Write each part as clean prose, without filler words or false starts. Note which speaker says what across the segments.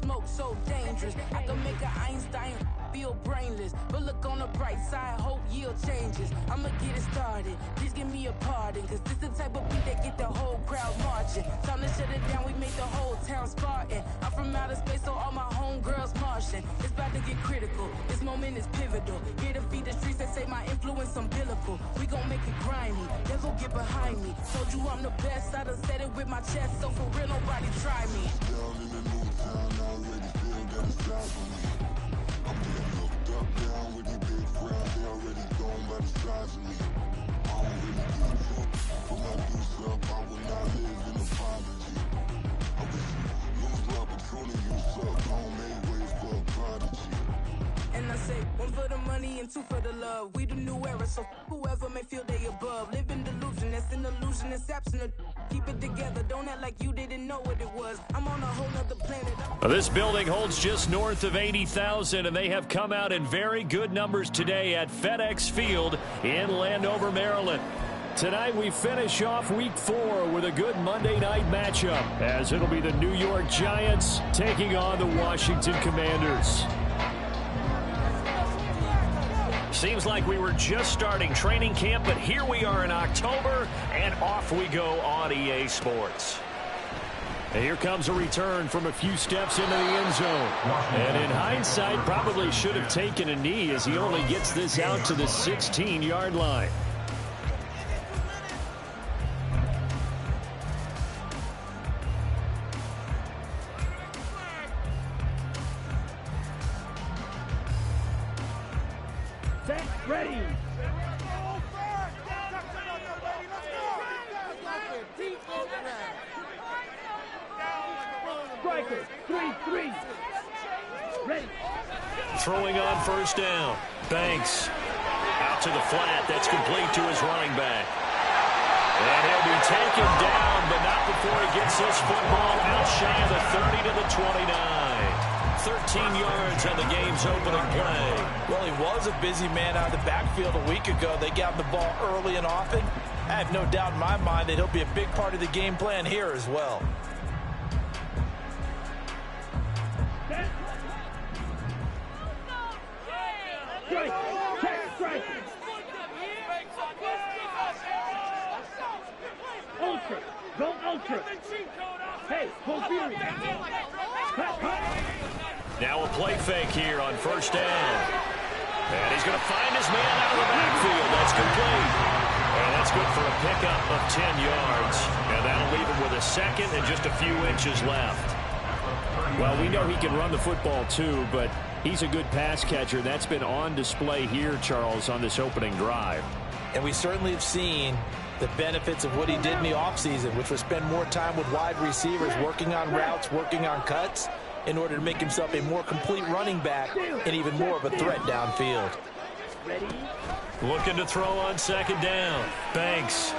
Speaker 1: smoke so dangerous. I can make an Einstein feel brainless, but look on the bright side, hope yield changes. I'ma get it started, please give me a pardon, cause this the type of beat that get the whole crowd marching. Time to shut it down, we make the whole town Spartan. I'm from outer space, so all my homegirls Martian. It's about to get critical, this moment is pivotal. Here to feed the streets that say my influence umbilical. We gon' make it grimy, devil get behind me. Told you I'm the best, I done said it with my chest, so for real nobody try me.
Speaker 2: Down in the new town, I already feel that it's time for me. I'm being looked up, down with the big round, they already gone by the size of me. I don't really give a fuck, put my deuce up, I will not live in apology. I wish you lose the opportunity, you suck, I don't make ways for a prodigy.
Speaker 1: And I say, one for the money and two for the love. We the new era, so whoever may feel they above. Live in delusion, that's an illusion, it's absent. Keep it together, don't act like you didn't know what it was. I'm on a whole nother planet.
Speaker 3: This building holds just north of 80,000, and they have come out in very good numbers today at FedEx Field in Landover, Maryland. Tonight we finish off Week 4 with a good Monday night matchup, as it'll be the New York Giants taking on the Washington Commanders. Seems like we were just starting training camp, but here we are in October, and off we go on EA Sports. And here comes a return from a few steps into the end zone. And in hindsight, probably should have taken a knee as he only gets this out to the 16-yard line.
Speaker 4: Ready. Striker, 3-3. Ready.
Speaker 3: Throwing on first down. Banks out to the flat. That's complete to his running back. And he'll be taken down, but not before he gets this football out shy of the 30 to the 29. 13 yards on the game's opening play.
Speaker 5: Well, he was a busy man out of the backfield a week ago. They got him the ball early and often. I have no doubt in my mind that he'll be a big part of the game plan here as well.
Speaker 4: Strike. Check, strike. Ultra. Go ultra. Hey, full fury.
Speaker 3: Now a play fake here on first down. And he's going to find his man out of the backfield. That's complete. And that's good for a pickup of 10 yards. And that'll leave him with a second and just a few inches left. Well, we know he can run the football too, but he's a good pass catcher. That's been on display here, Charles, on this opening drive.
Speaker 5: And we certainly have seen the benefits of what he did in the offseason, which was spend more time with wide receivers, working on routes, working on cuts, in order to make himself a more complete running back and even more of a threat downfield.
Speaker 3: Looking to throw on second down. Banks.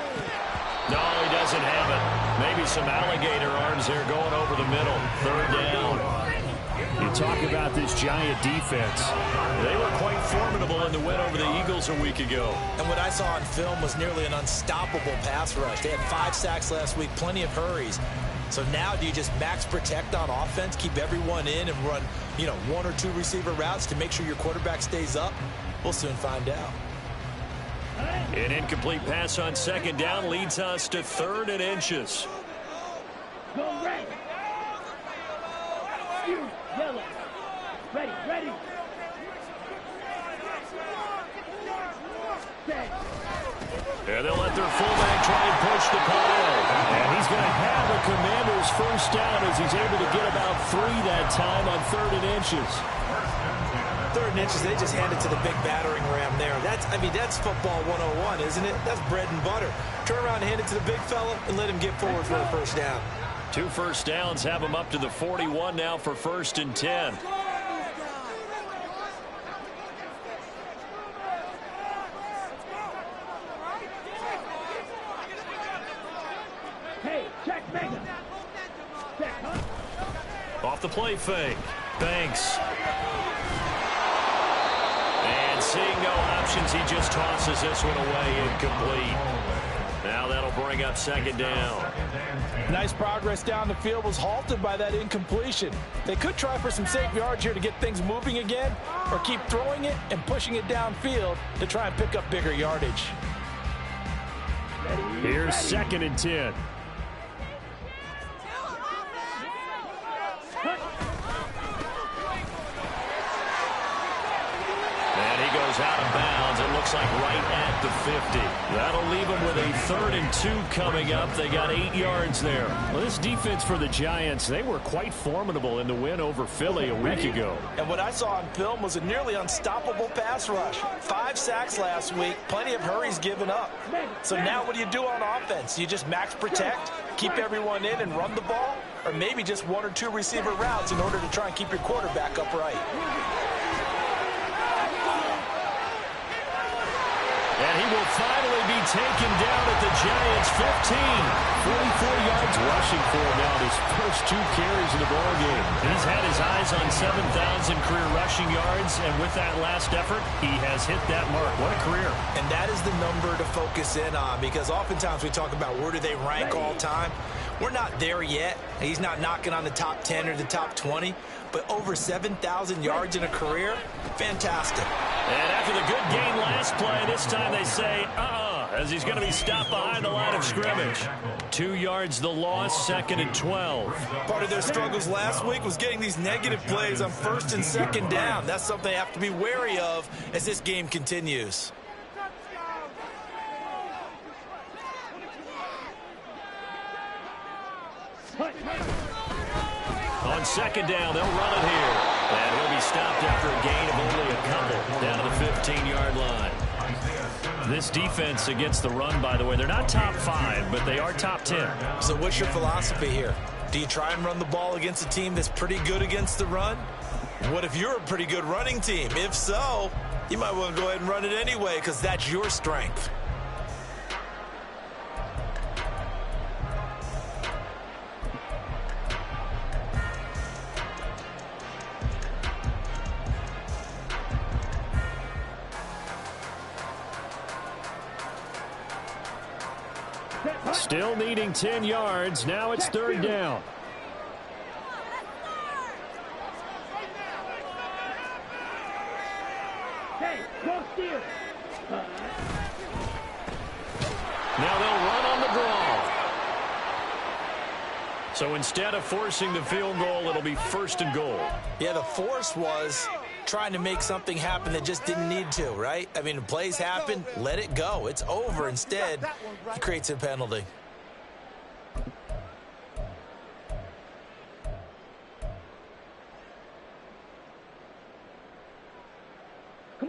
Speaker 3: No, he doesn't have it. Maybe some alligator arms there going over the middle. Third down. You talk about this Giant defense. They were quite formidable in the win over the Eagles a week ago.
Speaker 5: And what I saw on film was nearly an unstoppable pass rush. They had 5 sacks last week, plenty of hurries. So now do you just max protect on offense, keep everyone in and run, 1 or 2 receiver routes to make sure your quarterback stays up? We'll soon find out.
Speaker 3: An incomplete pass on second down leads us to 3rd and inches.
Speaker 4: Go red. Yellow. Ready, ready. Set.
Speaker 3: And they'll let their fullback try and push the pile. And he's going to have a Commander's first down as he's able to get about 3 that time on 3rd and inches.
Speaker 5: 3rd and inches, they just hand it to the big battering ram there. That's football 101, isn't it? That's bread and butter. Turn around and hand it to the big fella and let him get forward for a first down.
Speaker 3: 2 first downs have him up to the 41 now for 1st and 10.
Speaker 4: Hey, check Mega. Check, huh?
Speaker 3: Off the play fake. Banks. And seeing no options, he just tosses this one away incomplete. Now that'll bring up second down.
Speaker 5: Nice progress down the field, was halted by that incompletion. They could try for some safe yards here to get things moving again, or keep throwing it and pushing it downfield to try and pick up bigger yardage.
Speaker 3: Here's 2nd and 10. And he goes out of bounds. It looks like right at the 50. That'll leave them with a 3rd and 2 coming up. They got 8 yards there.
Speaker 6: Well, this defense for the Giants, they were quite formidable in the win over Philly a week ago.
Speaker 5: And what I saw on film was a nearly unstoppable pass rush. 5 sacks last week, plenty of hurries given up. So now what do you do on offense? You just max protect, keep everyone in and run the ball, or maybe just 1 or 2 receiver routes in order to try and keep your quarterback upright.
Speaker 3: And he will finally be taken down at the Giants' 15.
Speaker 6: 44 yards rushing for him now, his first 2 carries in the ballgame.
Speaker 3: He's had his eyes on 7,000 career rushing yards, and with that last effort, he has hit that mark. What a career.
Speaker 5: And that is the number to focus in on, because oftentimes we talk about where do they rank all time. We're not there yet. He's not knocking on the top 10 or the top 20, but over 7,000 yards in a career, fantastic.
Speaker 3: And after the good game last play, this time they say, as he's going to be stopped behind the line of scrimmage. 2 yards the loss, 2nd and 12.
Speaker 5: Part of their struggles last week was getting these negative plays on 1st and 2nd down. That's something they have to be wary of as this game continues.
Speaker 3: On 2nd down, they'll run it here. And he'll be stopped after a gain of only a couple down to the 15-yard line. This defense against the run, by the way, they're not top 5, but they are top 10.
Speaker 5: So what's your philosophy here? Do you try and run the ball against a team that's pretty good against the run? What if you're a pretty good running team? If so, you might want to go ahead and run it anyway, because that's your strength.
Speaker 6: Still needing 10 yards. Now it's 3rd down.
Speaker 3: Now they'll run on the draw. So instead of forcing the field goal, it'll be 1st and goal.
Speaker 5: Yeah, the force was trying to make something happen that just didn't need to, right? I mean, the plays happen, let it go. It's over. Instead, he creates a penalty.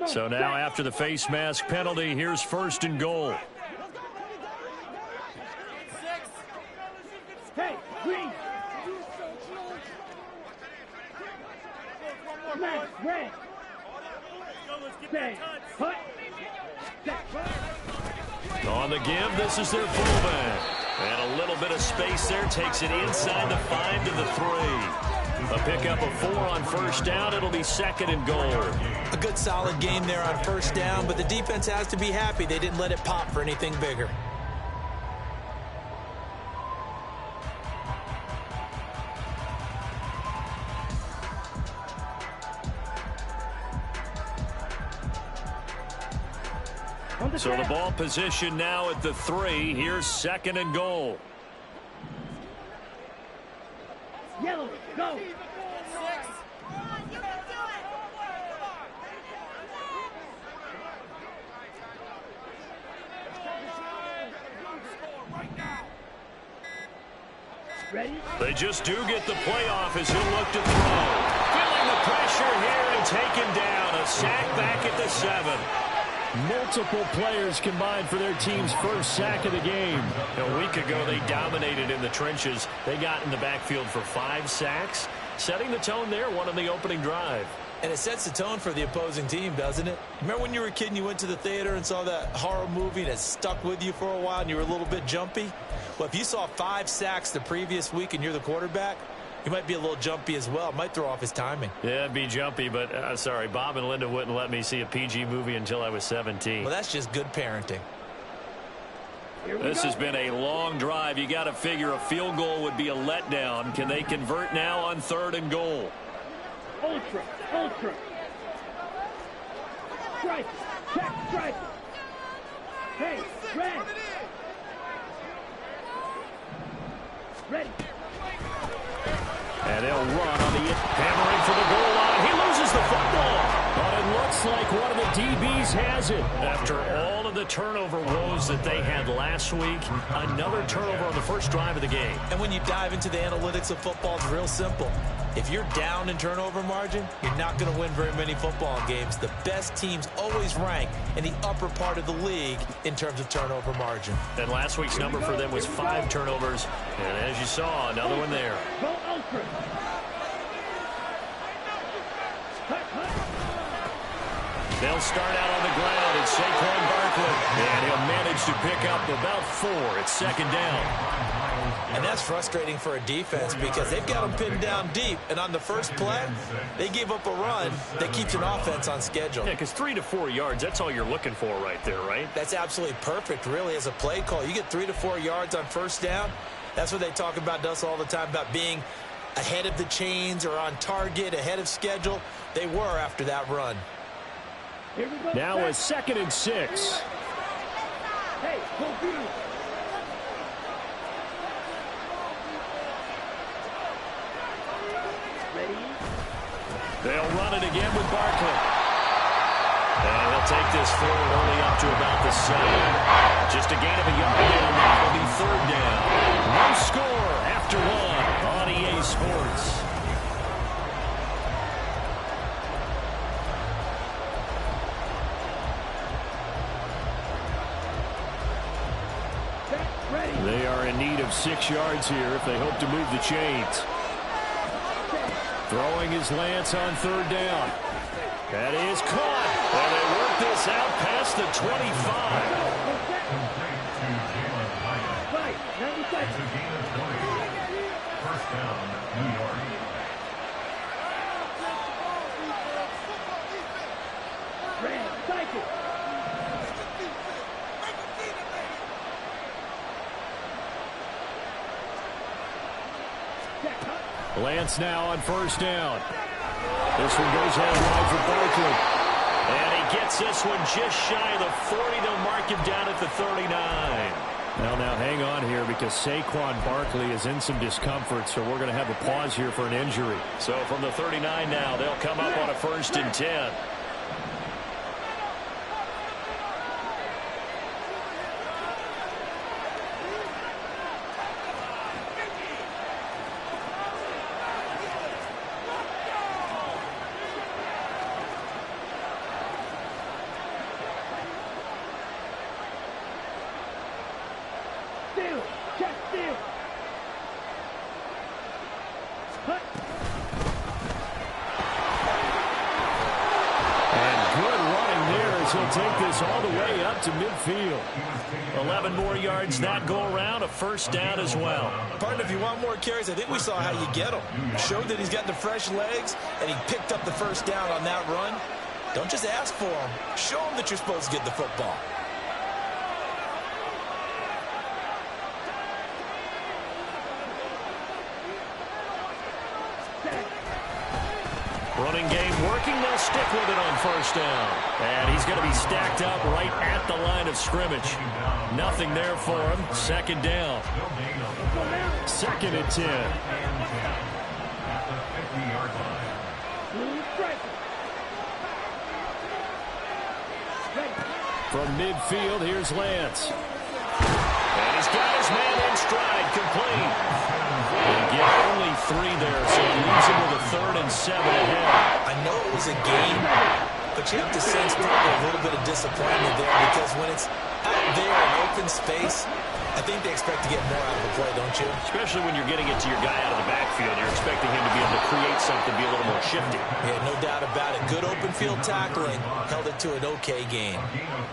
Speaker 3: So now after the face mask penalty, here's 1st and goal.
Speaker 4: Hey, green. Red.
Speaker 3: On the give, this is their fullback. And a little bit of space there takes it inside the 5 to the 3. A pickup of 4 on 1st down. It'll be 2nd and goal.
Speaker 5: A good solid game there on 1st down, but the defense has to be happy they didn't let it pop for anything bigger.
Speaker 3: So the ball position now at the 3. Here's 2nd and goal.
Speaker 4: Yellow, go. Ready?
Speaker 3: They just do get the playoff as he'll look to throw. Feeling the pressure here and taken down. A sack back at the 7.
Speaker 6: Multiple players combined for their team's first sack of the game.
Speaker 3: A week ago, they dominated in the trenches. They got in the backfield for 5 sacks, setting the tone there, one on the opening drive.
Speaker 5: And it sets the tone for the opposing team, doesn't it? Remember when you were a kid and you went to the theater and saw that horror movie and it stuck with you for a while and you were a little bit jumpy? Well, if you saw 5 sacks the previous week and you're the quarterback, you might be a little jumpy as well. Might throw off his timing.
Speaker 3: Yeah, it'd be jumpy, but sorry, Bob and Linda wouldn't let me see a PG movie until I was 17.
Speaker 5: Well, that's just good parenting.
Speaker 6: This has been a long drive. You got to figure a field goal would be a letdown. Can they convert now on 3rd and goal?
Speaker 4: Ultra. Strike. Check, strike. Hey, red. Ready.
Speaker 6: And they'll run on the hammering for the goal line. He loses the football. But it looks like one of the DBs has it. After all of the turnover woes that they had last week, another turnover on the first drive of the game.
Speaker 5: And when you dive into the analytics of football, it's real simple. If you're down in turnover margin, you're not going to win very many football games. The best teams always rank in the upper part of the league in terms of turnover margin.
Speaker 6: And last week's number for them was 5 turnovers. And as you saw, another one there.
Speaker 4: Go ultra.
Speaker 6: They'll start out on the ground. It's Saquon Barkley. And he'll manage to pick up about 4. It's 2nd down.
Speaker 5: And that's frustrating for a defense because they've got them pinned down deep. And on the first play, they give up a run that keeps an offense on schedule.
Speaker 6: Yeah, because 3 to 4 yards, that's all you're looking for right there, right?
Speaker 5: That's absolutely perfect, really, as a play call. You get 3 to 4 yards on first down. That's what they talk about us all the time, about being ahead of the chains or on target, ahead of schedule. They were after that run.
Speaker 6: Now a 2nd and 6.
Speaker 4: Hey, computer. Ready?
Speaker 6: They'll run it again with Barkley. And he'll take this forward only up to about the 7. Just a gain of a yard down now. It'll be 3rd down. No score after 1 on EA Sports. They are in need of 6 yards here if they hope to move the chains. Throwing his Lance on 3rd down. That is caught. And they work this out past the 25.
Speaker 4: Right, 90 seconds.
Speaker 7: First down, New York.
Speaker 4: Red, cycle.
Speaker 6: Lance now on 1st down. This one goes out wide for Barkley. And he gets this one just shy of the 40. They'll mark him down at the 39. Well, now hang on here because Saquon Barkley is in some discomfort, so we're going to have a pause here for an injury. So from the 39 now, they'll come up on a 1st and 10. He'll take this all the way up to midfield. 11 more yards that go around, a 1st down as well.
Speaker 5: Partner, if you want more carries, I think we saw how you get him. Showed that he's got the fresh legs, and he picked up the 1st down on that run. Don't just ask for him. Show him that you're supposed to get the football.
Speaker 6: Running game working. They'll stick with it on 1st down. And he's going to be stacked up right at the line of scrimmage. Nothing there for him. 2nd down. 2nd and 10.
Speaker 7: At the 50-yard line.
Speaker 6: From midfield, here's Lance. And he's got his man in stride, complete. And get only 3 there, so he leaves him with a 3rd and 7 ahead.
Speaker 5: I know it was a game, but you have to sense probably a little bit of disappointment there because when it's out there in open space, I think they expect to get more out of the play, don't you?
Speaker 6: Especially when you're getting it to your guy out of the backfield. You're expecting him to be able to create something, be a little more shifty.
Speaker 5: Yeah, no doubt about it. Good open field tackling held it to an okay game.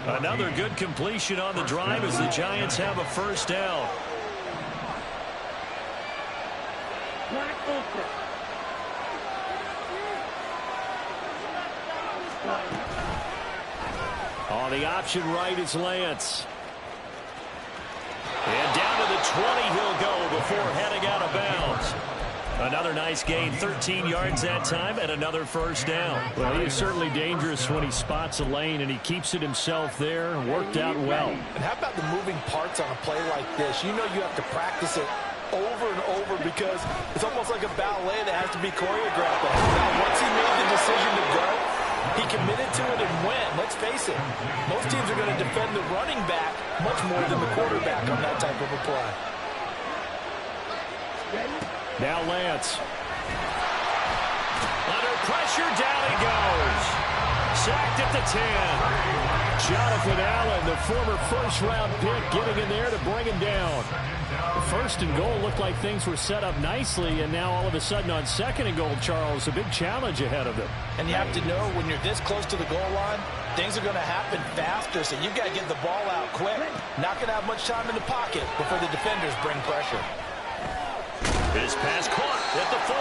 Speaker 6: Another good completion on the drive as the Giants have a 1st down.
Speaker 4: Black ultra.
Speaker 6: On the option right is Lance.
Speaker 3: the 20 he'll go before heading out of bounds. Another nice gain, 13 yards that time, and another first down.
Speaker 6: Well, he is certainly dangerous when he spots a lane, and he keeps it himself there. Worked out well.
Speaker 5: And how about the moving parts on a play like this? You know you have to practice it over and over because it's almost like a ballet that has to be choreographed. Now, once he made the decision to go, he committed to it and went. Let's face it, most teams are going to defend the running back much more than the quarterback on that type of a play.
Speaker 6: Now Lance.
Speaker 3: Under pressure, down he goes. Sacked at the 10.
Speaker 6: Jonathan Allen, the former first-round pick, getting in there to bring him down. The first and goal looked like things were set up nicely, and now all of a sudden on second and goal, Charles, a big challenge ahead of them.
Speaker 5: And you have to know when you're this close to the goal line, things are going to happen faster, so you've got to get the ball out quick. Not going to have much time in the pocket before the defenders bring pressure.
Speaker 3: This pass caught at the 4.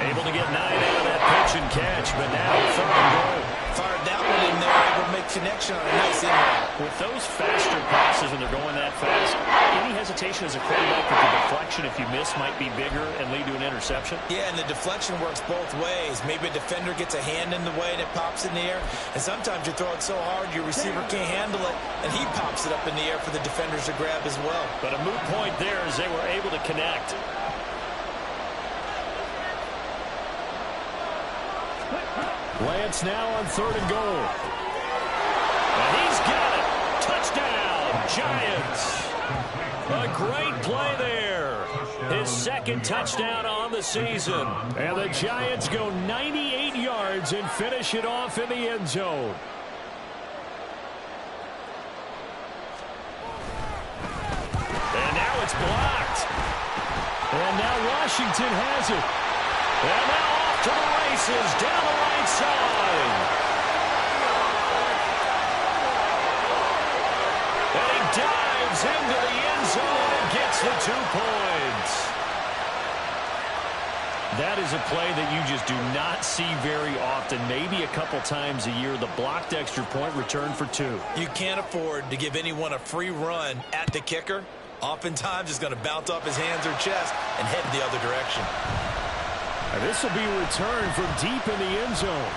Speaker 3: Able to get 9 out of that pitch and catch, but now third and goal.
Speaker 5: Fired that one in there, able to make connection on a nice in-route.
Speaker 3: With those faster passes when they're going that fast, any hesitation as a quarterback that the deflection, if you miss, might be bigger and lead to an interception?
Speaker 5: Yeah, and the deflection works both ways. Maybe a defender gets a hand in the way and it pops in the air, and sometimes you throw it so hard your receiver can't handle it, and he pops it up in the air for the defenders to grab as well.
Speaker 3: But a moot point there as they were able to connect.
Speaker 6: Lance now on third and goal.
Speaker 3: And he's got it. Touchdown, Giants. A great play there. His second touchdown on the season.
Speaker 6: And the Giants go 98 yards and finish it off in the end zone.
Speaker 3: And now it's blocked.
Speaker 6: And now Washington has it.
Speaker 3: And now off to the races down the right side. And he dives into the end zone and gets the 2 points.
Speaker 6: That is a play that you just do not see very often. Maybe a couple times a year, the blocked extra point return for 2.
Speaker 5: You can't afford to give anyone a free run at the kicker. Oftentimes, it's going to bounce off his hands or chest and head the other direction.
Speaker 6: And this will be returned from deep in the end zone.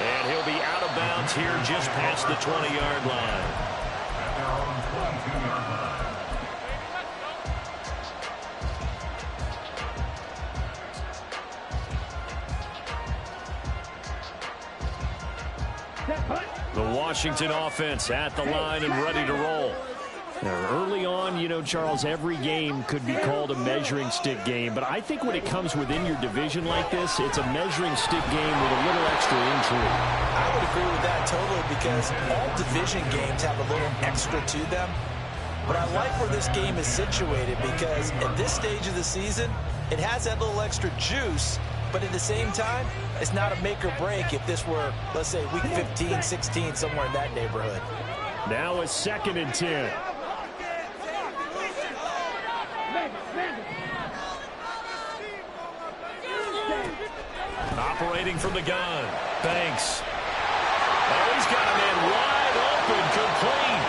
Speaker 3: And he'll be out of bounds here just past the 20-yard line.
Speaker 7: At their own 22-yard line.
Speaker 6: The Washington offense at the line and ready to roll. Now, early on, you know, Charles, every game could be called a measuring stick game. But I think when it comes within your division like this, it's a measuring stick game with a little extra intrigue.
Speaker 5: I would agree with that totally because all division games have a little extra to them. But I like where this game is situated because at this stage of the season, it has that little extra juice. But at the same time, it's not a make or break if this were, let's say, week 15, 16, somewhere in that neighborhood.
Speaker 6: Now a 2nd and 10.
Speaker 3: Operating from the gun. Banks. Oh, he's got a man wide open, complete.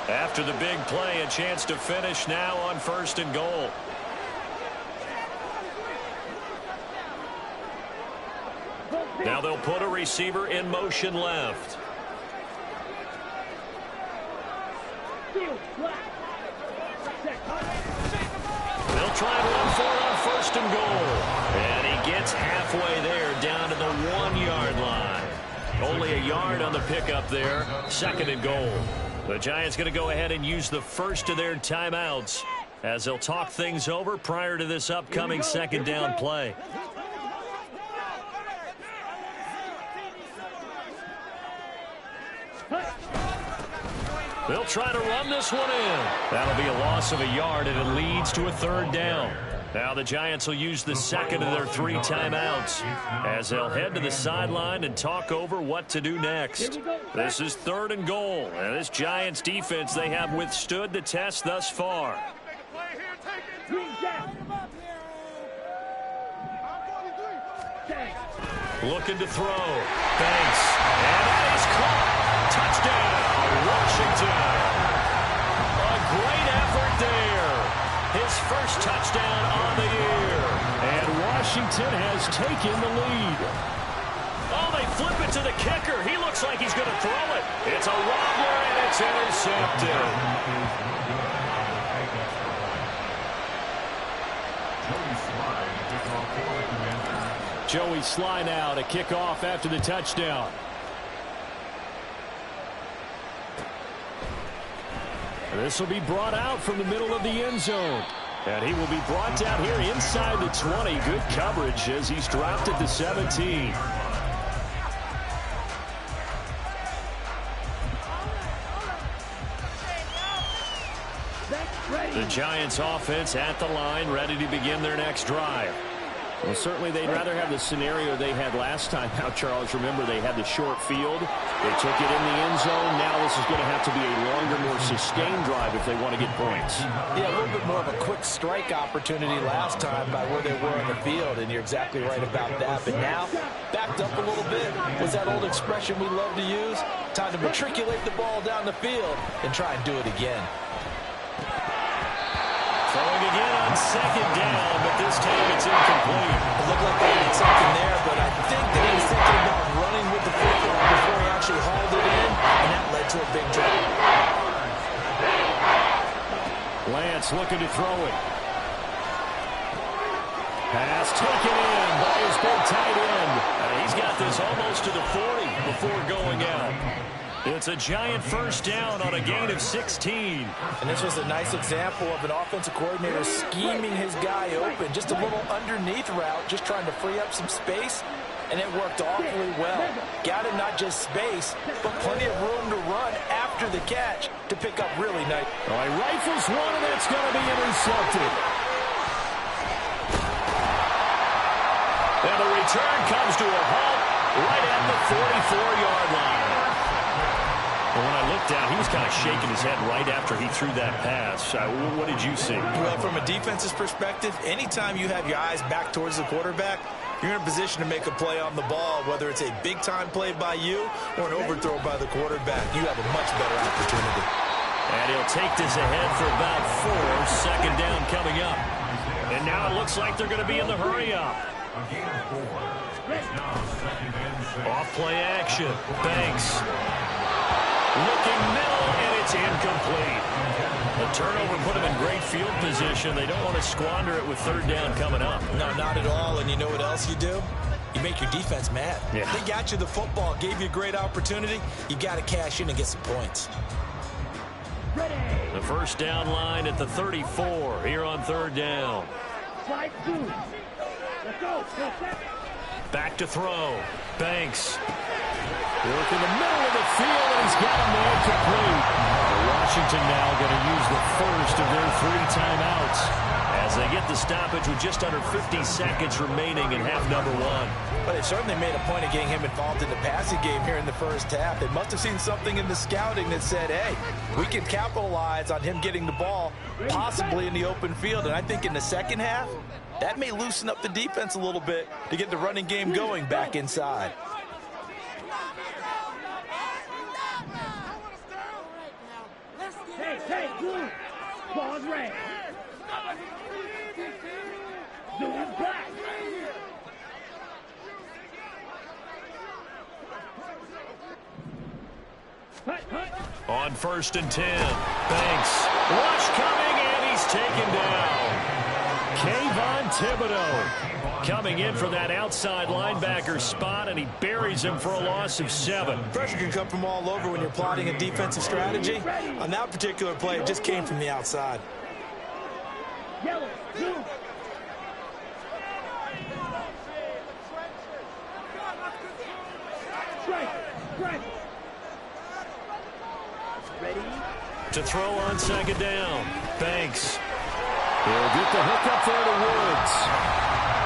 Speaker 3: After the big play, a chance to finish now on 1st and goal. Now they'll put a receiver in motion left. They'll try and run for it on 1st and goal. And he gets halfway there down to the 1-yard line. Only a yard on the pickup there. 2nd and goal. The Giants going to go ahead and use the first of their timeouts as they'll talk things over prior to this upcoming 2nd down play.
Speaker 6: They'll try to run this one in. That'll be a loss of a yard, and it leads to a 3rd down. Now the Giants will use the second of their 3 timeouts as they'll head to the sideline and talk over what to do next. This is 3rd and goal, and this Giants defense, they have withstood the test thus far. Looking to throw. Banks. And that is caught. Touchdown, Washington. A great effort there. His first touchdown on the year.
Speaker 3: And Washington has taken the lead.
Speaker 6: Oh, they flip it to the kicker. He looks like he's going to throw it. It's a wobbler, and it's intercepted.
Speaker 3: Joey Sly now to kick off after the touchdown. This will be brought out from the middle of the end zone. And he will be brought down here inside the 20. Good coverage as he's dropped at the 17.
Speaker 6: The Giants offense at the line, ready to begin their next drive.
Speaker 3: Well, certainly they'd rather have the scenario they had last time. Now, Charles, remember they had the short field. They took it in the end zone. Now this is going to have to be a longer, more sustained drive if they want to get points.
Speaker 5: Yeah, a little bit more of a quick strike opportunity last time by where they were on the field, and you're exactly right about that. But now, backed up a little bit, was that old expression we love to use? Time to matriculate the ball down the field and try and do it again.
Speaker 6: Throwing again on 2nd down, but this time it's incomplete.
Speaker 5: It looked like they had something there, but I think that he was thinking about running with the football before he actually hauled it in, and that led to a big drop.
Speaker 6: Lance looking to throw it. Pass taken in by his big tight end. He's got this almost to the 40 before going out. It's a Giant 1st down on a gain of 16.
Speaker 5: And this was a nice example of an offensive coordinator scheming his guy open. Just a little underneath route, just trying to free up some space, and it worked awfully well. Got him not just space, but plenty of room to run after the catch to pick up really nice.
Speaker 3: All right, rifles one, and that's going to be intercepted.
Speaker 6: And the return comes to a halt right at the 44-yard line. Well, when I looked down, he was kind of shaking his head right after he threw that pass. What did you see?
Speaker 5: Well, from a defense's perspective, anytime you have your eyes back towards the quarterback, you're in a position to make a play on the ball, whether it's a big-time play by you or an overthrow by the quarterback. You have a much better opportunity.
Speaker 6: And he'll take this ahead for about 4. 2nd down coming up. And now it looks like they're going to be in the hurry-up. Off play action. Banks. Looking middle, and it's incomplete. The turnover put them in great field position. They don't want to squander it with 3rd down coming up.
Speaker 5: No, not at all. And you know what else you do? You make your defense mad.
Speaker 6: Yeah.
Speaker 5: They got you the football, gave you a great opportunity. You got to cash in and get some points.
Speaker 6: The 1st down line at the 34 here on 3rd down. Back to throw. Banks. Work in the middle of the field, and he's got him there complete. Washington now going to use the first of their 3 timeouts as they get the stoppage with just under 50 seconds remaining in half number 1.
Speaker 5: But they certainly made a point of getting him involved in the passing game here in the first half. They must have seen something in the scouting that said, hey, we can capitalize on him getting the ball, possibly in the open field. And I think in the second half, that may loosen up the defense a little bit to get the running game going back inside.
Speaker 4: Hey, blue. Ball's red. Blue is black.
Speaker 6: On 1st and 10, Banks. Rush coming, and he's taken down. Kayvon Thibodeau coming in for that outside linebacker spot, and he buries him for a loss of 7.
Speaker 5: Pressure can come from all over when you're plotting a defensive strategy. On that particular play, it just came from the outside.
Speaker 4: Yellow, blue. Strike. Ready?
Speaker 6: To throw on second down. Banks. He'll get the hook up there to Woods.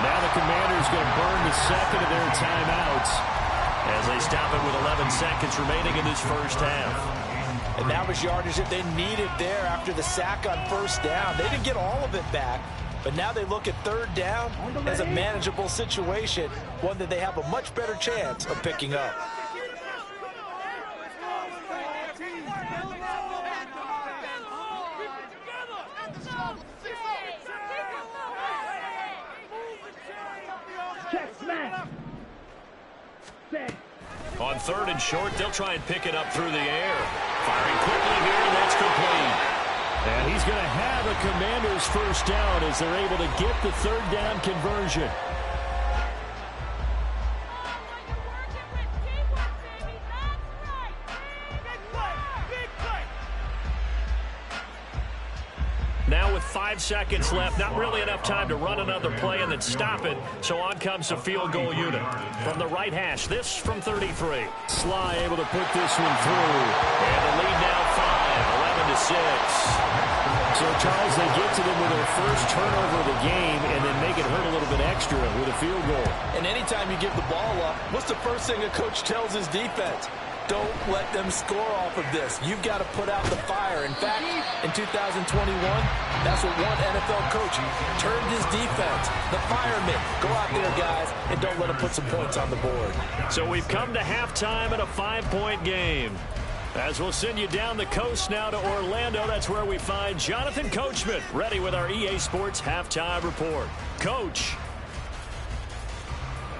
Speaker 6: Now the Commanders going to burn the second of their timeouts as they stop it with 11 seconds remaining in this first half.
Speaker 5: And that was yardage that they needed there after the sack on first down. They didn't get all of it back, but now they look at third down as a manageable situation, one that they have a much better chance of picking up.
Speaker 6: On third and short, they'll try and pick it up through the air. Firing quickly here, and that's complete.
Speaker 3: And he's going to have a Commanders first down as they're able to get the third down conversion.
Speaker 6: Now with 5 seconds left, not really enough time to run another play and then stop it. So on comes the field goal unit. From the right hash, this from 33.
Speaker 3: Sly able to put this one through.
Speaker 6: And the lead now 5, 11-6.
Speaker 3: So, Charles, they get to them with their first turnover of the game and then make it hurt a little bit extra with a field goal.
Speaker 5: And anytime you give the ball up, what's the first thing a coach tells his defense? Don't let them score off of this. You've got to put out the fire. In fact, in 2021, that's what one NFL coach turned his defense. The firemen. Go out there, guys, and don't let them put some points on the board.
Speaker 6: So we've come to halftime in a 5-point game. As we'll send you down the coast now to Orlando, that's where we find Jonathan Coachman, ready with our EA Sports Halftime Report. Coach.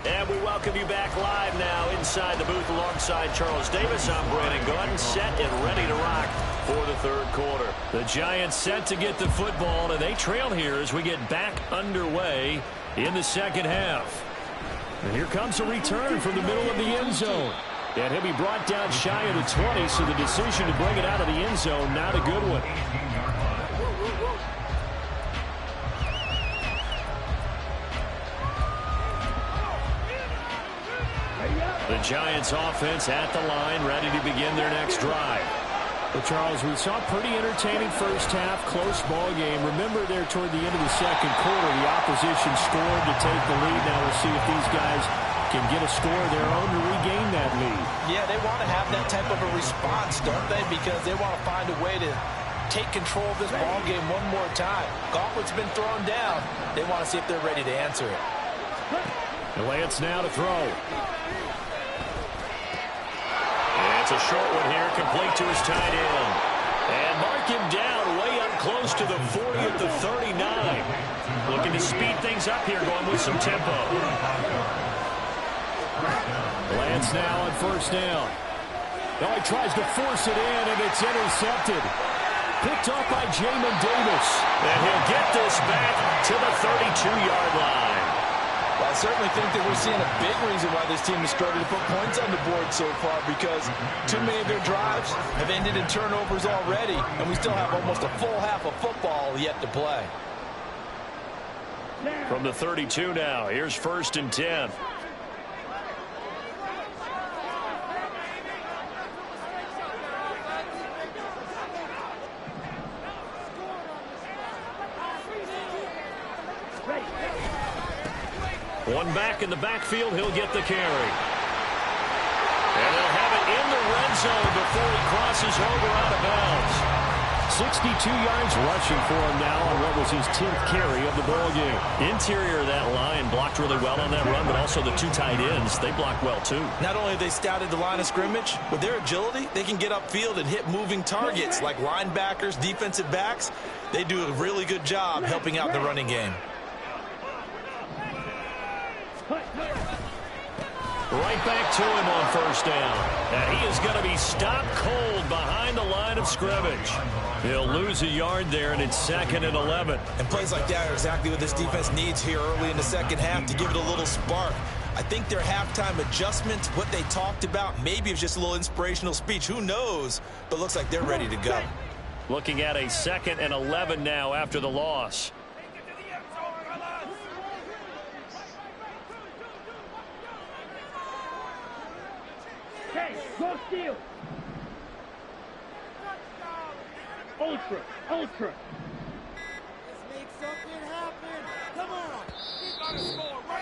Speaker 6: And we welcome you back live now inside the booth alongside Charles Davis. I'm Brandon Gordon, set and ready to rock for the third quarter. The Giants set to get the football, and they trail here as we get back underway in the second half. And here comes a return from the middle of the end zone. And he'll be brought down shy of the 20, so the decision to bring it out of the end zone, not a good one. The Giants offense at the line, ready to begin their next drive.
Speaker 3: Well, Charles, we saw a pretty entertaining first half, close ball game. Remember there toward the end of the second quarter, the opposition scored to take the lead. Now we'll see if these guys can get a score of their own to regain that lead.
Speaker 5: Yeah, they want to have that type of a response, don't they? Because they want to find a way to take control of this ball game one more time. Gauntlet's been thrown down. They want to see if they're ready to answer it.
Speaker 6: And Lance now to throw. And it's a short one here, complete to his tight end. And mark him down way up close to the 40 at the 39. Looking to speed things up here, going with some tempo.
Speaker 3: Lance now on first down. Now he tries to force it in, and it's intercepted. Picked off by Jamin Davis.
Speaker 6: And he'll get this back to the 32-yard line.
Speaker 5: Well, I certainly think that we're seeing a big reason why this team has struggled to put points on the board so far, because too many of their drives have ended in turnovers already, and we still have almost a full half of football yet to play.
Speaker 6: From the 32 now, here's 1st and 10. One back in the backfield, he'll get the carry. And they'll have it in the red zone before he crosses over out of bounds.
Speaker 3: 62 yards rushing for him now on what was his 10th carry of the ball game.
Speaker 6: Interior of that line blocked really well on that run, but also the two tight ends, they blocked well too.
Speaker 5: Not only have they scouted the line of scrimmage, with their agility, they can get upfield and hit moving targets like linebackers, defensive backs. They do a really good job helping out the running game.
Speaker 6: Right back to him on first down. And he is going to be stopped cold behind the line of scrimmage. He'll lose a yard there, and it's 2nd and 11.
Speaker 5: And plays like that are exactly what this defense needs here early in the second half to give it a little spark. I think their halftime adjustments, what they talked about, maybe it was just a little inspirational speech. Who knows? But looks like they're ready to go.
Speaker 6: Looking at a 2nd and 11 now after the loss.
Speaker 4: Go steal. Ultra. Ultra.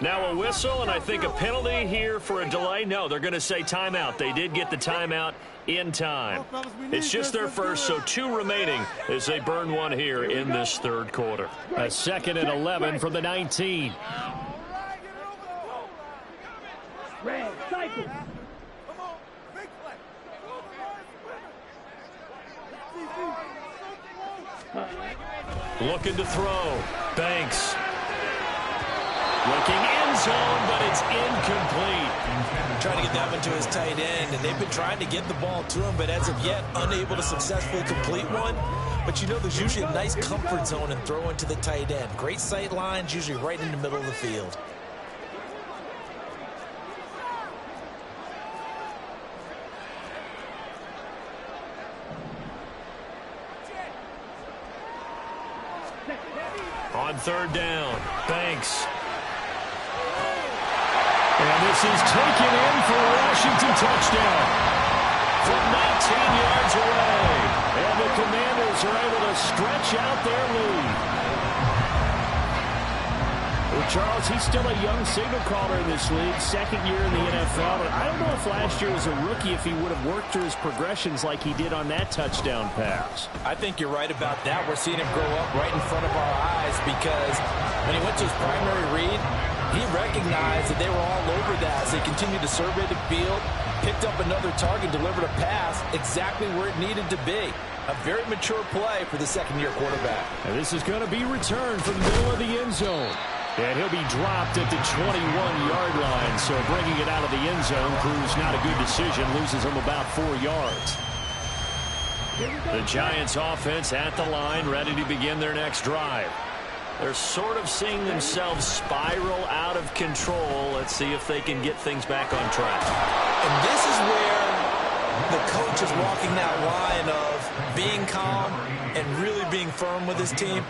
Speaker 3: Now a whistle, and I think a penalty here for a delay. No, they're going to say timeout. They did get the timeout in time. It's just their first, so 2 remaining as they burn one here in this third quarter.
Speaker 6: A 2nd and 11 from the 19.
Speaker 4: Red, cycle.
Speaker 3: Looking to throw. Banks. Looking end zone, but it's incomplete.
Speaker 5: Trying to get that one to his tight end, and they've been trying to get the ball to him, but as of yet, unable to successfully complete one. But you know there's usually a nice comfort zone in throwing to the tight end. Great sight lines, usually right in the middle of the field.
Speaker 3: On 3rd down, Banks.
Speaker 6: And this is taken in for a Washington touchdown.
Speaker 3: From 19 yards away. And the Commanders are able to stretch out their lead.
Speaker 6: Well, Charles, he's still a young signal caller in this league, 2nd year in the NFL. And I don't know if last year was a rookie if he would have worked through his progressions like he did on that touchdown pass.
Speaker 5: I think you're right about that. We're seeing him grow up right in front of our eyes because when he went to his primary read, he recognized that they were all over that as they continued to survey the field, picked up another target, delivered a pass exactly where it needed to be. A very mature play for the 2nd-year quarterback.
Speaker 6: And this is going to be returned from the middle of the end zone. And he'll be dropped at the 21-yard line. So bringing it out of the end zone proves not a good decision. Loses him about 4 yards.
Speaker 3: The Giants offense at the line, ready to begin their next drive. They're sort of seeing themselves spiral out of control. Let's see if they can get things back on track.
Speaker 5: And this is where the coach is walking that line of being calm and really being firm with his team.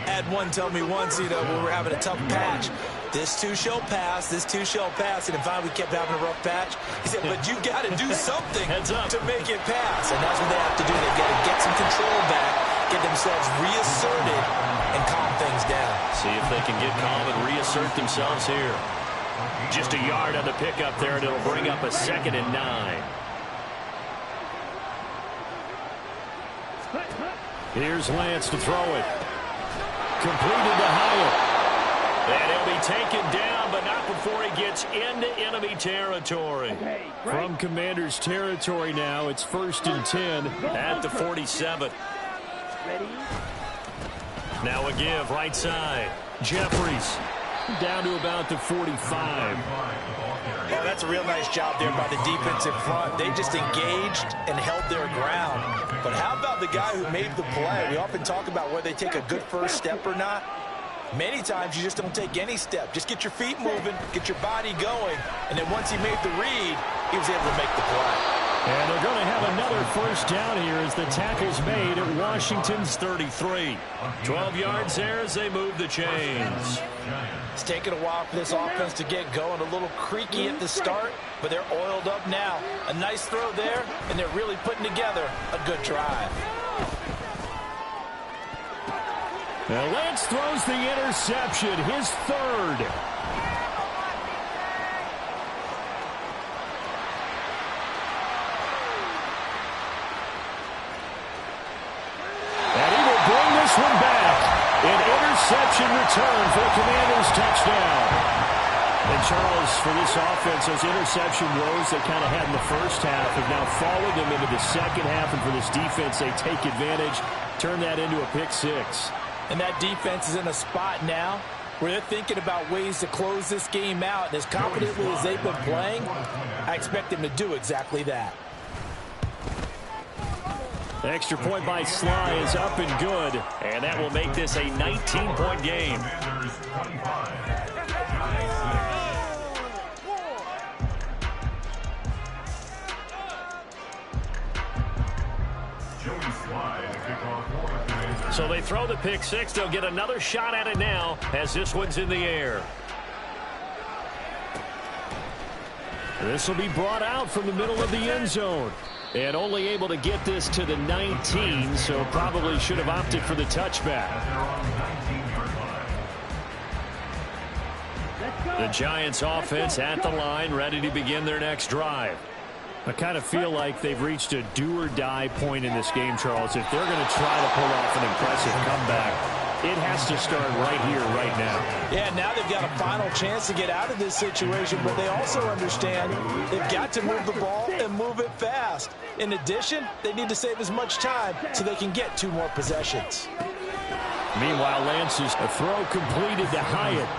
Speaker 5: I had one tell me once, when we were having a tough patch, this too shall pass, this too shall pass. And finally we kept having a rough patch. He said, but you got to do something to make it pass. And that's what they have to do. They've got to get some control back, get themselves reasserted, and calm things down.
Speaker 3: See if they can get calm and reassert themselves here. Just a yard on the pickup there, and it'll bring up a 2nd and 9.
Speaker 6: Here's Lance to throw it. Completed to Hyatt.
Speaker 3: And he'll be taken down, but not before he gets into enemy territory.
Speaker 6: From Commanders territory now, it's 1st and 10
Speaker 3: at the 47. Now a give, right side. Jeffries
Speaker 6: down to about the 45.
Speaker 5: Oh, that's a real nice job there by the defensive front. They just engaged and held their ground. But how about the guy who made the play? We often talk about whether they take a good first step or not. Many times you just don't take any step. Just get your feet moving, get your body going, and then once he made the read, he was able to make the play.
Speaker 6: And they're going to have another 1st down here as the tackle's made at Washington's 33.
Speaker 3: 12 yards there as they move the chains.
Speaker 5: It's taken a while for this offense to get going. A little creaky at the start, but they're oiled up now. A nice throw there, and they're really putting together a good drive.
Speaker 6: Now Lance throws the interception, his 3rd. And he will bring this one back. An interception return for the Commanders' touchdown. And Charles, for this offense, those interception woes they kind of had in the first half have now followed them into the second half. And for this defense, they take advantage, turn that into a pick 6.
Speaker 5: And that defense is in a spot now where they're thinking about ways to close this game out. And as confidently as they've been playing, I expect them to do exactly that.
Speaker 6: The extra point by Sly is up and good.
Speaker 3: And that will make this a 19-point game. So they throw the pick 6. They'll get another shot at it now as this one's in the air.
Speaker 6: This will be brought out from the middle of the end zone. And only able to get this to the 19, so probably should have opted for the touchback. The Giants offense at the line, ready to begin their next drive. I kind of feel like they've reached a do-or-die point in this game, Charles. If they're going to try to pull off an impressive comeback, it has to start right here, right now.
Speaker 5: Yeah, now they've got a final chance to get out of this situation, but they also understand they've got to move the ball and move it fast. In addition, they need to save as much time so they can get 2 more possessions.
Speaker 6: Meanwhile, Lance's throw completed to Hyatt.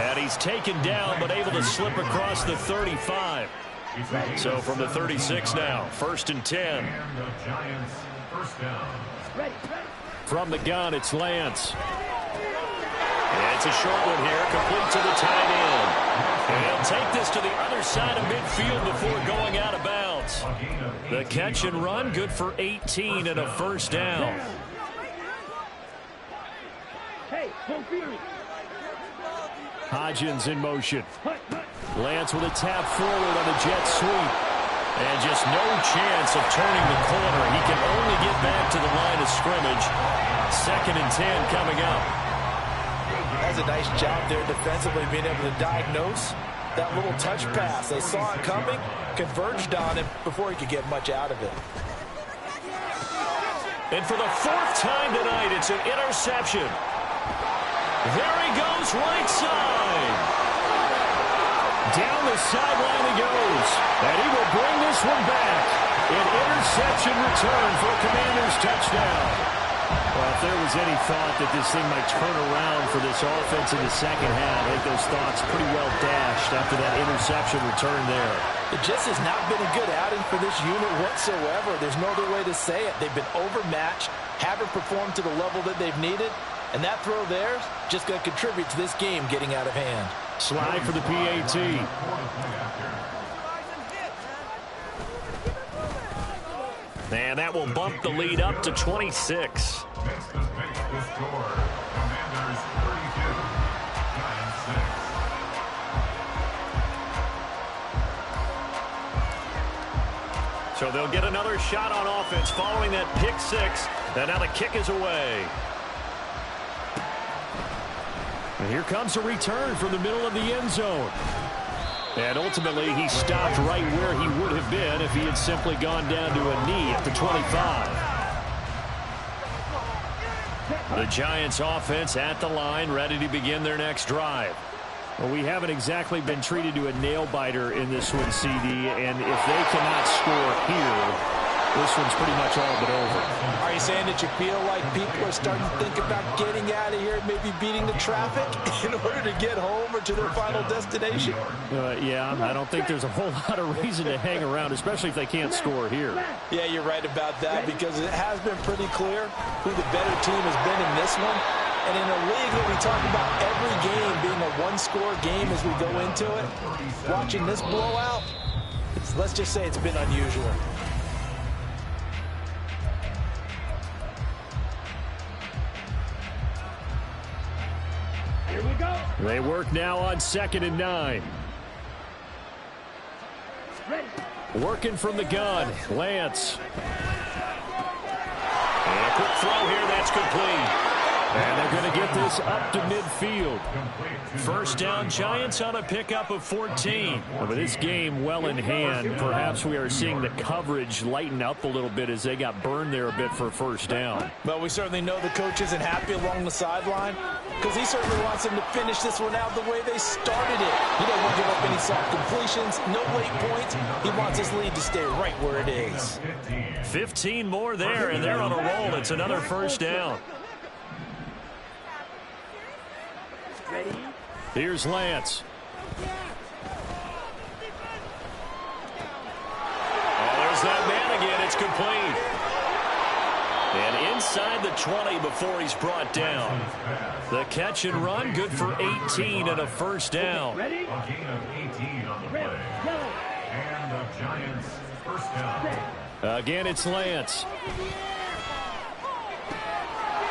Speaker 6: And he's taken down, but able to slip across the 35. So from the 36 now, 1st and 10. From the gun, it's Lance. And it's a short one here, complete to the tight end. And he'll take this to the other side of midfield before going out of bounds. The catch and run, good for 18 and a 1st down.
Speaker 4: Hey, home field.
Speaker 6: Hodgins in motion. Lance with a tap forward on the jet sweep. And just no chance of turning the corner. He can only get back to the line of scrimmage. 2nd and 10 coming up.
Speaker 5: That's a nice job there defensively, being able to diagnose that little touch pass. They saw it coming, converged on him before he could get much out of it.
Speaker 6: And for the 4th time tonight, it's an interception. There he goes, right side. Down the sideline he goes. And he will bring this one back. An interception return for a Commanders touchdown. Well, if there was any thought that this thing might turn around for this offense in the 2nd half, I think those thoughts pretty well dashed after that interception return there.
Speaker 5: It just has not been a good outing for this unit whatsoever. There's no other way to say it. They've been overmatched, haven't performed to the level that they've needed. And that throw there is just going to contribute to this game getting out of hand.
Speaker 6: Slide for the PAT. And that will bump the lead up to 26. So they'll get another shot on offense following that pick 6. And now the kick is away. And here comes a return from the middle of the end zone. And ultimately, he stopped right where he would have been if he had simply gone down to a knee at the 25. The Giants offense at the line, ready to begin their next drive. Well, we haven't exactly been treated to a nail-biter in this one, CD, and if they cannot score here, this one's pretty much all but over.
Speaker 5: Are you saying that you feel like people are starting to think about getting out of here, maybe beating the traffic in order to get home or to their final destination?
Speaker 6: Yeah, I don't think there's a whole lot of reason to hang around, especially if they can't score here.
Speaker 5: Yeah, you're right about that, because it has been pretty clear who the better team has been in this one. And in a league that we talk about every game being a one-score game as we go into it, watching this blowout, let's just say it's been unusual.
Speaker 4: Here we go.
Speaker 6: They work now on 2nd and 9.
Speaker 4: Ready.
Speaker 6: Working from the gun, Lance. And a quick throw here, that's complete. And they're going to get this up to midfield. 1st down, Giants on a pickup of 14. But this game well in hand. Perhaps we are seeing the coverage lighten up a little bit as they got burned there a bit for 1st down.
Speaker 5: Well, we certainly know the coach isn't happy along the sideline, because he certainly wants them to finish this one out the way they started it. He doesn't want to give up any soft completions, no late points. He wants his lead to stay right where it is.
Speaker 6: 15 more there, and they're on a roll. It's another 1st down.
Speaker 4: Ready.
Speaker 6: Here's Lance. Oh, there's that man again. It's complete. And inside the 20 before he's brought down. The catch and run, good for 18 and a 1st down.
Speaker 4: Ready.
Speaker 7: A gain of 18 on the play. And the Giants 1st down.
Speaker 6: Again, it's Lance.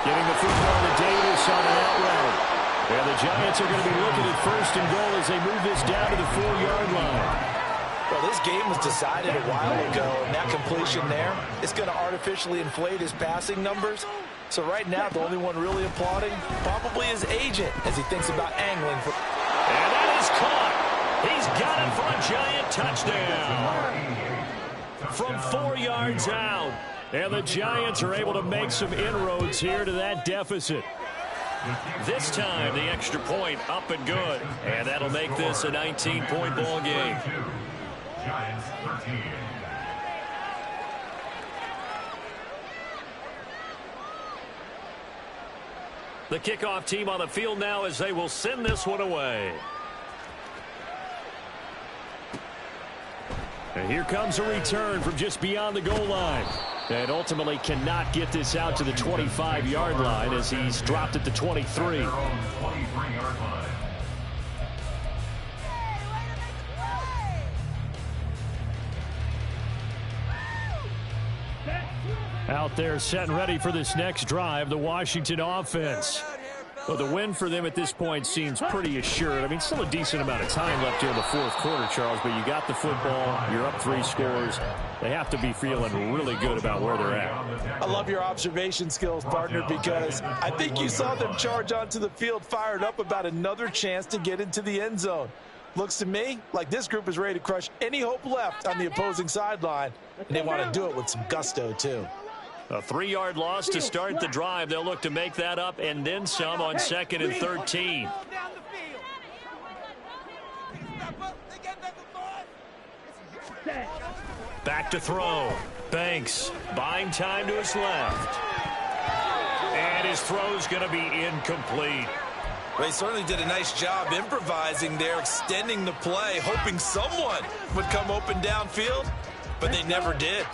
Speaker 6: Giving the football to Davis on an out route. And the Giants are going to be looking at 1st and goal as they move this down to the 4-yard line.
Speaker 5: Well, this game was decided a while ago, and that completion there is going to artificially inflate his passing numbers. So right now, the only one really applauding probably his agent as he thinks about angling for.
Speaker 6: And that is caught. He's got it for a Giant touchdown. From 4 yards out. And the Giants are able to make some inroads here to that deficit. This time, the extra point up and good. And that'll make this a 19-point ball game.
Speaker 7: Giants 13.
Speaker 6: The kickoff team on the field now as they will send this one away. And here comes a return from just beyond the goal line. And ultimately cannot get this out to the 25-yard line as he's dropped at the 23. Out there set and ready for this next drive, the Washington offense. Well, the win for them at this point seems pretty assured. I mean, still a decent amount of time left here in the fourth quarter, Charles, but you got the football, you're up 3 scores. They have to be feeling really good about where they're at.
Speaker 5: I love your observation skills, partner, because I think you saw them charge onto the field fired up about another chance to get into the end zone. Looks to me like this group is ready to crush any hope left on the opposing sideline, and they want to do it with some gusto, too.
Speaker 6: A 3-yard loss to start the drive. They'll look to make that up and then some on 2nd and 13. Back to throw. Banks buying time to his left. And his throw's going to be incomplete.
Speaker 5: They certainly did a nice job improvising there, extending the play, hoping someone would come open downfield, but they never did.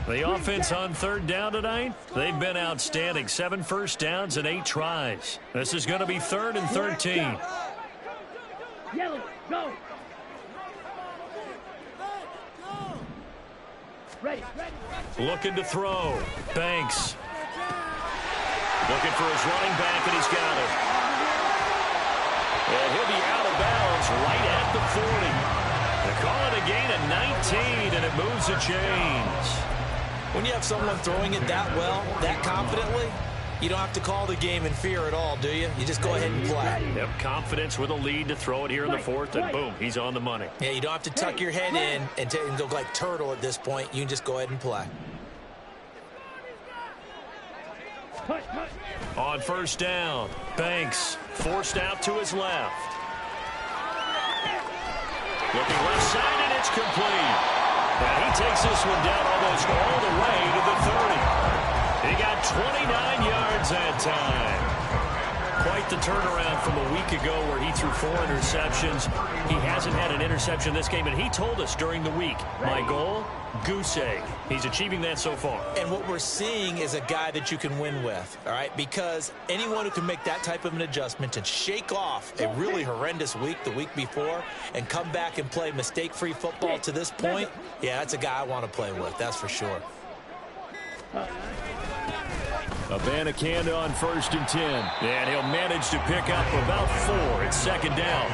Speaker 6: The offense on 3rd down tonight, they've been outstanding. 7 first downs and 8 tries. This is going to be 3rd and 13.
Speaker 4: Yellow, go. Ready.
Speaker 6: Looking to throw. Banks. Looking for his running back, and he's got it. And he'll be out of bounds right at the 40. They call it a gain of 19, and it moves the chains.
Speaker 5: When you have someone throwing it that well, that confidently, you don't have to call the game in fear at all, do you? You just go ahead and play.
Speaker 6: Yep, confidence with a lead to throw it here in the 4th, and boom, he's on the money.
Speaker 5: Yeah, you don't have to tuck your head in and go like turtle at this point. You can just go ahead and play.
Speaker 6: On 1st down, Banks forced out to his left. Looking left side, and it's complete. And he takes this one down almost all the way to the 30. He got 29 yards that time. Quite the turnaround from a week ago where he threw 4 interceptions. He hasn't had an interception this game, and he told us during the week, my goal, goose egg. He's achieving that so far.
Speaker 5: And what we're seeing is a guy that you can win with, all right? Because anyone who can make that type of an adjustment and shake off a really horrendous week the week before and come back and play mistake-free football to this point, yeah, that's a guy I want to play with, that's for sure.
Speaker 6: Abanikanda on 1st and 10. And he'll manage to pick up about 4. It's 2nd down.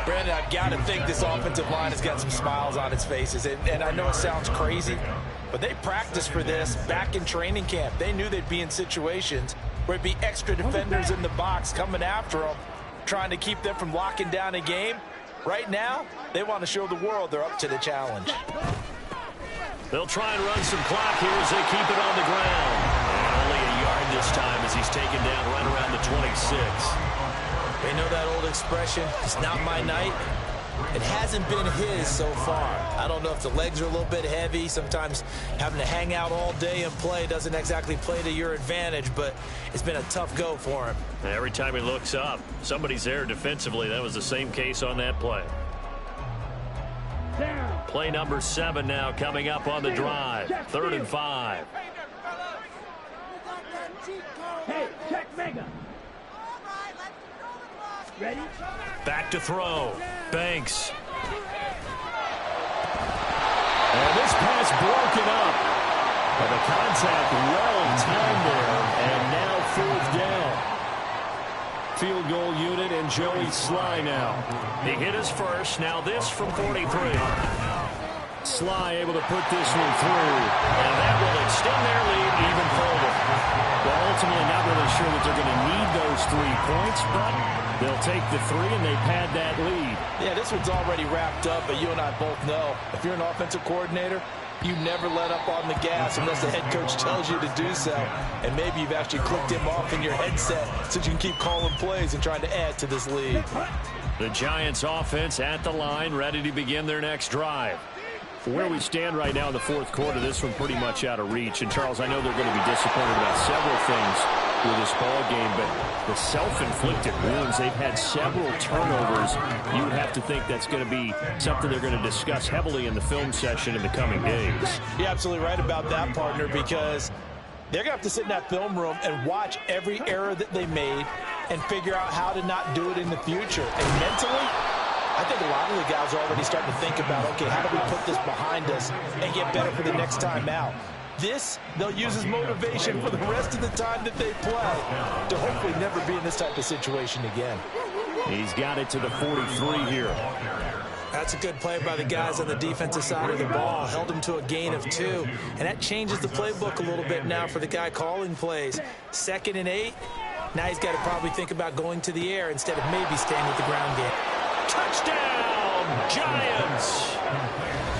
Speaker 5: Brandon, I've got to think this offensive line has got some smiles on its faces. And I know it sounds crazy, but they practiced for this back in training camp. They knew they'd be in situations where it'd be extra defenders in the box coming after them, trying to keep them from locking down a game. Right now, they want to show the world they're up to the challenge.
Speaker 6: They'll try and run some clock here as they keep it on the ground. And only a yard this time as he's taken down right around the 26.
Speaker 5: They know that old expression, it's not my night. It hasn't been his so far. I don't know if the legs are a little bit heavy. Sometimes having to hang out all day and play doesn't exactly play to your advantage, but it's been a tough go for him.
Speaker 6: Every time he looks up, somebody's there defensively. That was the same case on that play. Play number 7 now coming up on the drive. 3rd and 5.
Speaker 4: Hey, check mega. Ready?
Speaker 6: Back to throw. Banks. And this pass broken up. And the contact well timed there. And now 4th down. Field goal unit and Joey Sly now. He hit his first. Now this from 43. Sly able to put this one through, and that will extend their lead even further. Well, ultimately, not really sure that they're going to need those 3 points, but they'll take the 3, and they pad that lead.
Speaker 5: Yeah, this one's already wrapped up, but you and I both know if you're an offensive coordinator, you never let up on the gas unless the head coach tells you to do so. And maybe you've actually clicked him off in your headset so you can keep calling plays and trying to add to this lead.
Speaker 6: The Giants offense at the line, ready to begin their next drive. For where we stand right now in the fourth quarter, this one pretty much out of reach. And, Charles, I know they're going to be disappointed about several things with this ball game, but the self-inflicted wounds, they've had several turnovers. You would have to think that's going to be something they're going to discuss heavily in the film session in the coming days.
Speaker 5: You're absolutely right about that, partner, because they're going to have to sit in that film room and watch every error that they made and figure out how to not do it in the future. And mentally, I think a lot of the guys are already starting to think about, okay, how do we put this behind us and get better for the next time out? This, they'll use as motivation for the rest of the time that they play to hopefully never be in this type of situation again.
Speaker 6: He's got it to the 43 here.
Speaker 5: That's a good play by the guys on the defensive side of the ball. Held them to a gain of 2. And that changes the playbook a little bit now for the guy calling plays. 2nd and 8. Now he's got to probably think about going to the air instead of maybe staying with the ground game.
Speaker 6: Touchdown, Giants!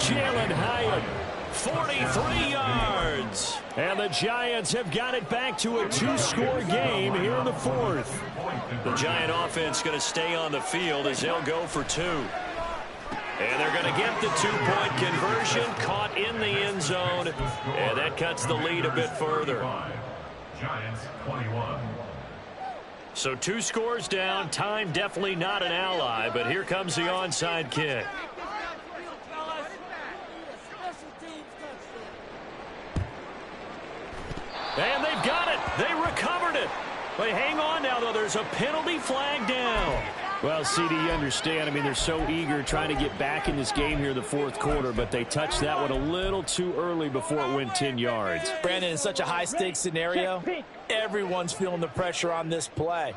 Speaker 6: Jalen Hyatt, 43 yards. And the Giants have got it back to a 2-score game here in the fourth. The Giant offense going to stay on the field as they'll go for 2. And they're going to get the 2-point conversion, caught in the end zone, and that cuts the lead a bit further.
Speaker 7: Giants 21.
Speaker 6: So 2 scores down, time definitely not an ally, but here comes the onside kick. And they've got it. They recovered it. But hang on now, though. There's a penalty flag down. Well, CD, you understand. I mean, they're so eager trying to get back in this game here in the fourth quarter, but they touched that one a little too early before it went 10 yards.
Speaker 5: Brandon, in such a high-stakes scenario, everyone's feeling the pressure on this play.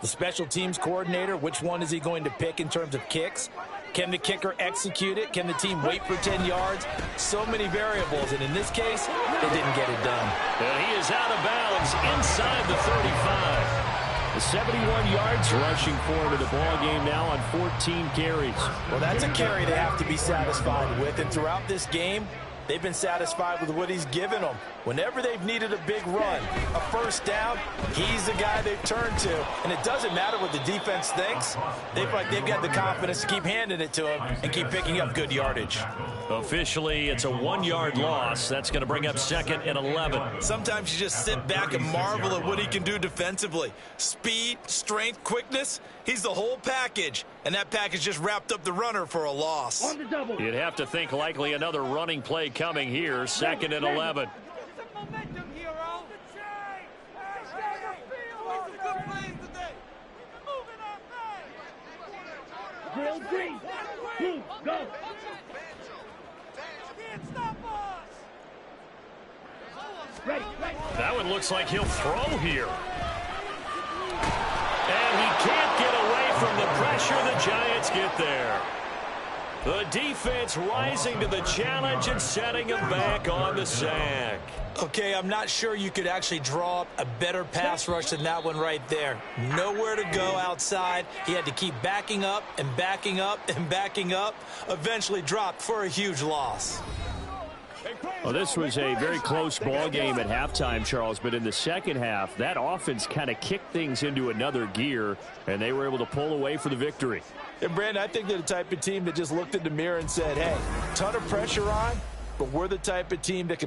Speaker 5: The special teams coordinator, which one is he going to pick in terms of kicks? Can the kicker execute it? Can the team wait for 10 yards? So many variables, and in this case, they didn't get it done.
Speaker 6: And he is out of bounds inside the 35. The 71 yards rushing forward to the ball game now on 14 carries.
Speaker 5: Well, that's a carry they have to be satisfied with, and throughout this game, they've been satisfied with what he's given them. Whenever they've needed a big run, a first down, he's the guy they've turned to. And it doesn't matter what the defense thinks. They've got the confidence to keep handing it to him and keep picking up good yardage.
Speaker 6: Officially, it's a 1-yard loss. That's going to bring up 2nd and 11.
Speaker 5: Sometimes you just sit back and marvel at what he can do defensively. Speed, strength, quickness, he's the whole package. And that package just wrapped up the runner for a loss.
Speaker 6: You'd have to think likely another running play coming here, 2nd and 11.
Speaker 4: Go.
Speaker 6: That one looks like he'll throw here. And he can't get away from the pressure. The Giants get there. The defense rising to the challenge and setting him back on the sack.
Speaker 5: Okay, I'm not sure you could actually draw up a better pass rush than that one right there. Nowhere to go outside. He had to keep backing up and backing up and backing up. Eventually dropped for a huge loss.
Speaker 6: Well, this was a very close ball game at halftime, Charles, but in the second half, that offense kind of kicked things into another gear, and they were able to pull away for the victory.
Speaker 5: And, Brandon, I think they're the type of team that just looked in the mirror and said, hey, ton of pressure on, but we're the type of team that can